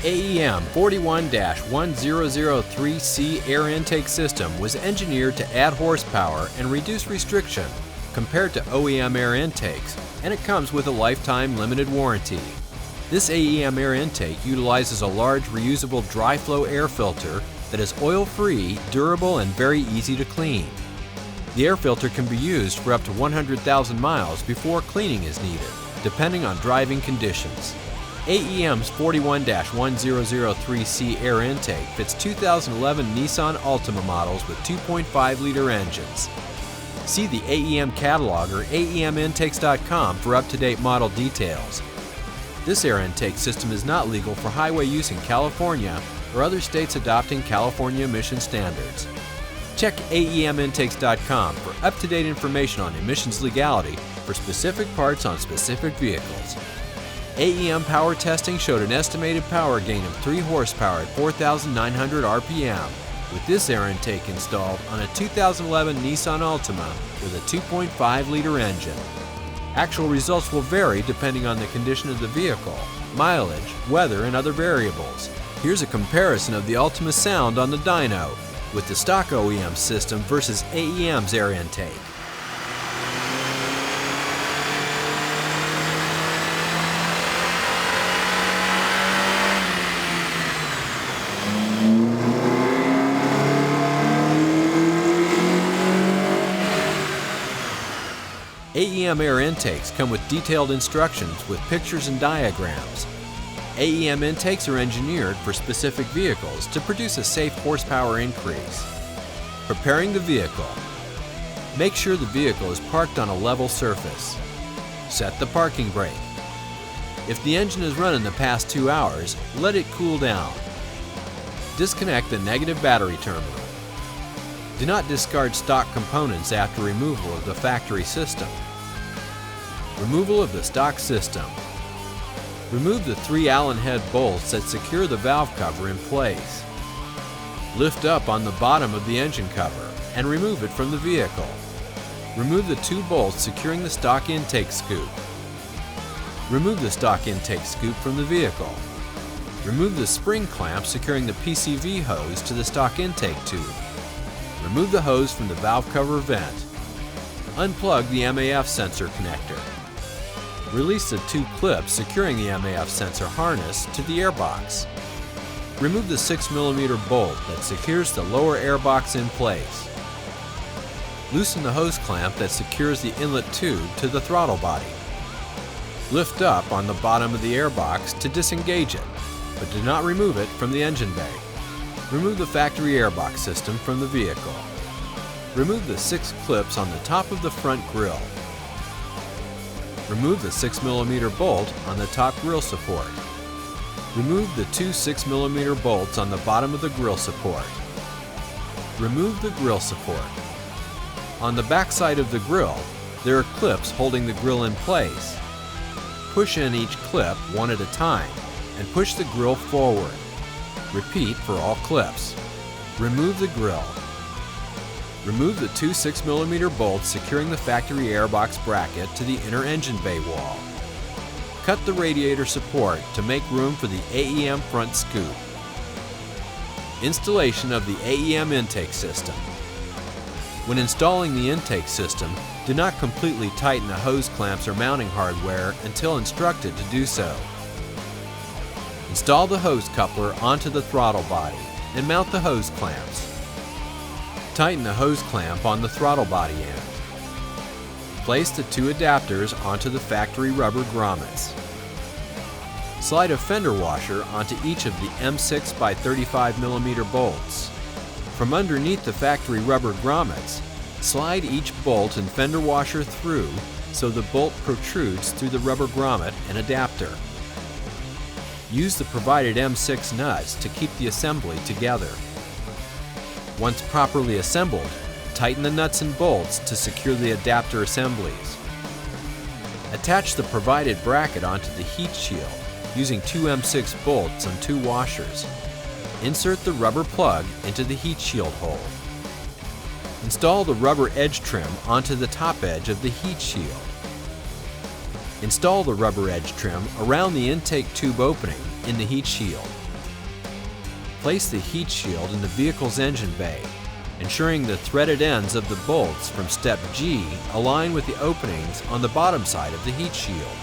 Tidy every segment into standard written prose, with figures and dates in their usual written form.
AEM 41-1003C air intake system was engineered to add horsepower and reduce restriction compared to OEM air intakes, and it comes with a lifetime limited warranty. This AEM air intake utilizes a large reusable dry flow air filter that is oil-free, durable, and very easy to clean. The air filter can be used for up to 100,000 miles before cleaning is needed, depending on driving conditions. AEM's 41-1003C air intake fits 2011 Nissan Altima models with 2.5-liter engines. See the AEM catalog or aemintakes.com for up-to-date model details. This air intake system is not legal for highway use in California or other states adopting California emission standards. Check aemintakes.com for up-to-date information on emissions legality for specific parts on specific vehicles. AEM power testing showed an estimated power gain of 3 horsepower at 4,900 RPM, with this air intake installed on a 2011 Nissan Altima with a 2.5-liter engine. Actual results will vary depending on the condition of the vehicle, mileage, weather, and other variables. Here's a comparison of the Altima sound on the dyno with the stock OEM system versus AEM's air intake. AEM air intakes come with detailed instructions with pictures and diagrams. AEM intakes are engineered for specific vehicles to produce a safe horsepower increase. Preparing the vehicle. Make sure the vehicle is parked on a level surface. Set the parking brake. If the engine has run in the past 2 hours, let it cool down. Disconnect the negative battery terminal. Do not discard stock components after removal of the factory system. Removal of the stock system. Remove the 3 Allen head bolts that secure the valve cover in place. Lift up on the bottom of the engine cover and remove it from the vehicle. Remove the 2 bolts securing the stock intake scoop. Remove the stock intake scoop from the vehicle. Remove the spring clamp securing the PCV hose to the stock intake tube. Remove the hose from the valve cover vent. Unplug the MAF sensor connector. Release the 2 clips securing the MAF sensor harness to the airbox. Remove the 6mm bolt that secures the lower airbox in place. Loosen the hose clamp that secures the inlet tube to the throttle body. Lift up on the bottom of the airbox to disengage it, but do not remove it from the engine bay. Remove the factory airbox system from the vehicle. Remove the 6 clips on the top of the front grille. Remove the 6mm bolt on the top grille support. Remove the 2 6mm bolts on the bottom of the grille support. Remove the grille support. On the back side of the grille, there are clips holding the grille in place. Push in each clip one at a time and push the grille forward. Repeat for all clips. Remove the grille. Remove the 2 6mm bolts securing the factory airbox bracket to the inner engine bay wall. Cut the radiator support to make room for the AEM front scoop. Installation of the AEM intake system. When installing the intake system, do not completely tighten the hose clamps or mounting hardware until instructed to do so. Install the hose coupler onto the throttle body and mount the hose clamps. Tighten the hose clamp on the throttle body end. Place the 2 adapters onto the factory rubber grommets. Slide a fender washer onto each of the M6 by 35mm bolts. From underneath the factory rubber grommets, slide each bolt and fender washer through so the bolt protrudes through the rubber grommet and adapter. Use the provided M6 nuts to keep the assembly together. Once properly assembled, tighten the nuts and bolts to secure the adapter assemblies. Attach the provided bracket onto the heat shield using 2 M6 bolts and 2 washers. Insert the rubber plug into the heat shield hole. Install the rubber edge trim onto the top edge of the heat shield. Install the rubber edge trim around the intake tube opening in the heat shield. Place the heat shield in the vehicle's engine bay, ensuring the threaded ends of the bolts from step G align with the openings on the bottom side of the heat shield.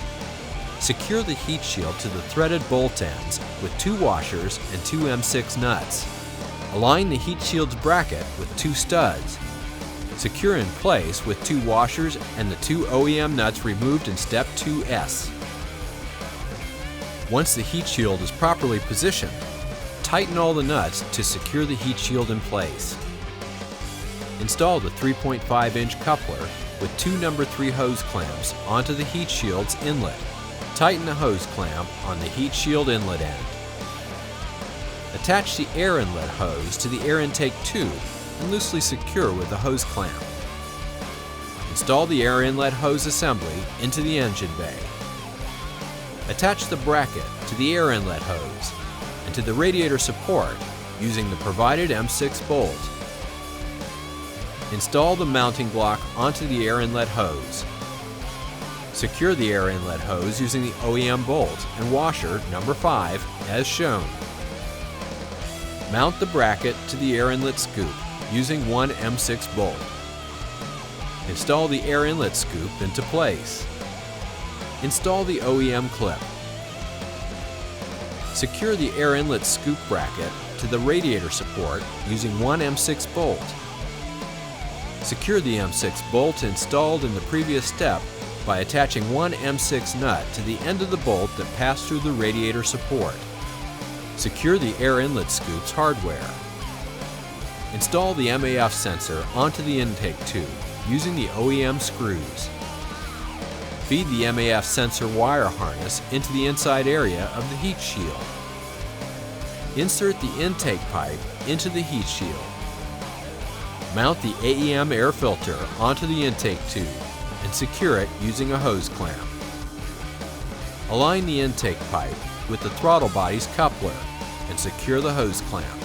Secure the heat shield to the threaded bolt ends with 2 washers and 2 M6 nuts. Align the heat shield's bracket with 2 studs. Secure in place with 2 washers and the 2 OEM nuts removed in step 2S. Once the heat shield is properly positioned, tighten all the nuts to secure the heat shield in place. Install the 3.5-inch coupler with 2 number 3 hose clamps onto the heat shield's inlet. Tighten the hose clamp on the heat shield inlet end. Attach the air inlet hose to the air intake tube and loosely secure with the hose clamp. Install the air inlet hose assembly into the engine bay. Attach the bracket to the air inlet hose and to the radiator support using the provided M6 bolt. Install the mounting block onto the air inlet hose. Secure the air inlet hose using the OEM bolt and washer number 5 as shown. Mount the bracket to the air inlet scoop using 1 M6 bolt. Install the air inlet scoop into place. Install the OEM clip. Secure the air inlet scoop bracket to the radiator support using 1 M6 bolt. Secure the M6 bolt installed in the previous step by attaching 1 M6 nut to the end of the bolt that passed through the radiator support. Secure the air inlet scoop's hardware. Install the MAF sensor onto the intake tube using the OEM screws. Feed the MAF sensor wire harness into the inside area of the heat shield. Insert the intake pipe into the heat shield. Mount the AEM air filter onto the intake tube and secure it using a hose clamp. Align the intake pipe with the throttle body's coupler and secure the hose clamp.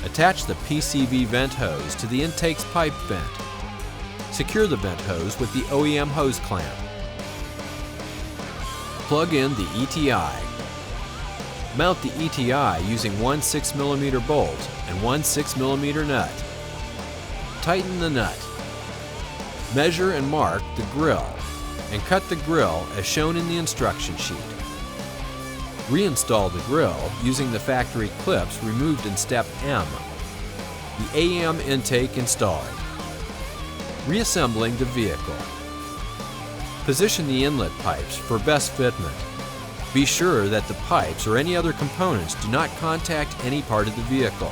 Attach the PCV vent hose to the intake's pipe vent. Secure the vent hose with the OEM hose clamp. Plug in the ETI. Mount the ETI using 1 6mm bolt and 1 6mm nut. Tighten the nut. Measure and mark the grill and cut the grill as shown in the instruction sheet. Reinstall the grill using the factory clips removed in step M. The AEM intake installed. Reassembling the vehicle. Position the inlet pipes for best fitment. Be sure that the pipes or any other components do not contact any part of the vehicle.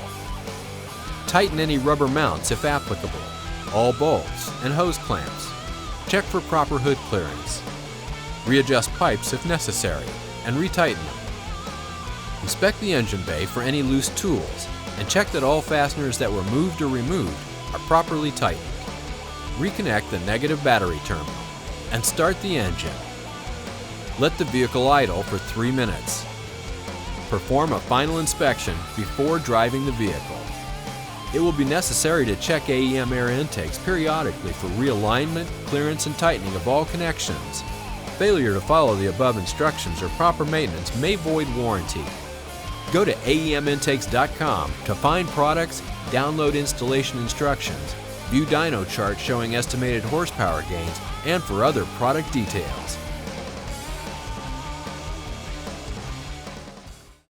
Tighten any rubber mounts if applicable, all bolts and hose clamps. Check for proper hood clearance. Readjust pipes if necessary and retighten them. Inspect the engine bay for any loose tools and check that all fasteners that were moved or removed are properly tightened. Reconnect the negative battery terminal and start the engine. Let the vehicle idle for 3 minutes. Perform a final inspection before driving the vehicle. It will be necessary to check AEM air intakes periodically for realignment, clearance, and tightening of all connections. Failure to follow the above instructions or proper maintenance may void warranty. Go to AEMintakes.com to find products, download installation instructions, view dyno charts showing estimated horsepower gains, and for other product details.